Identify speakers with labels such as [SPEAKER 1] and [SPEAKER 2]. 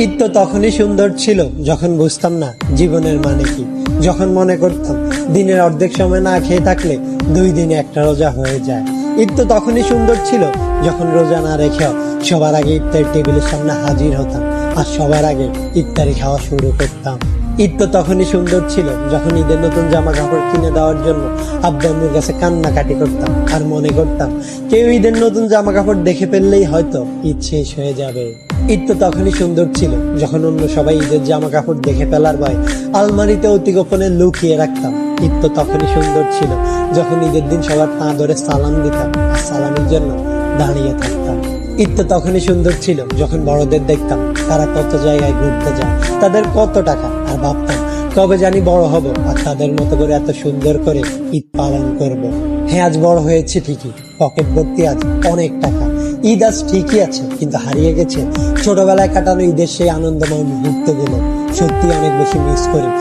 [SPEAKER 1] ঈদ তো তখনই সুন্দর ছিল যখন বুঝতাম না জীবনের মানে কি, যখন মনে করতাম দিনের অর্ধেক সময় না খেয়ে থাকলে 2 দিনে একটা রোজা হয়ে যায়। ঈদ তো তখনই সুন্দর ছিল যখন রোজা না রেখেও সবার আগে ইফতার টেবিলের সামনে হাজির হতাম আর সবার আগে ইফতারি খাওয়া শুরু করতাম। ঈদ তো তখনই সুন্দর ছিল যখন ঈদের নতুন জামা কাপড় কিনে দেওয়ার জন্য আব্বু আম্মুর কাছে কান্নাকাটি করতাম আর মনে করতাম কেউ ঈদের নতুন জামা কাপড় দেখে ফেললেই হয়তো ঈদ শেষ হয়ে যাবে। ঈদ তো তখনই সুন্দর ছিল যখন অন্য সবাই ঈদের জামা কাপড় দেখে ফেলার ভয় আলমারিতে অতি গোপনে লুকিয়ে রাখতাম। ঈদ তো তখনই সুন্দর ছিল যখন ঈদের দিন সবার পা ধরে সালাম দিতাম আর সালামের জন্য দাঁড়িয়ে থাকতাম। ঈদ তো তখনই সুন্দর ছিল যখন বড়দের দেখতাম তারা কত জায়গায় ঘুরতে যায়, তাদের কত টাকা, আর ভাবতাম কবে জানি বড় হব আর তাদের মতো করে এত সুন্দর করে ঈদ পালন করব। হ্যাঁ, আজ বড় হয়েছে ঠিকই, পকেট ভর্তি আজ অনেক টাকা। ঈদ আজ ঠিকই আছে, কিন্তু হারিয়ে গেছে ছোটবেলায় কাটানো ঈদের সেই আনন্দময় মুহূর্তগুলো। সত্যি অনেক বেশি মিস করি।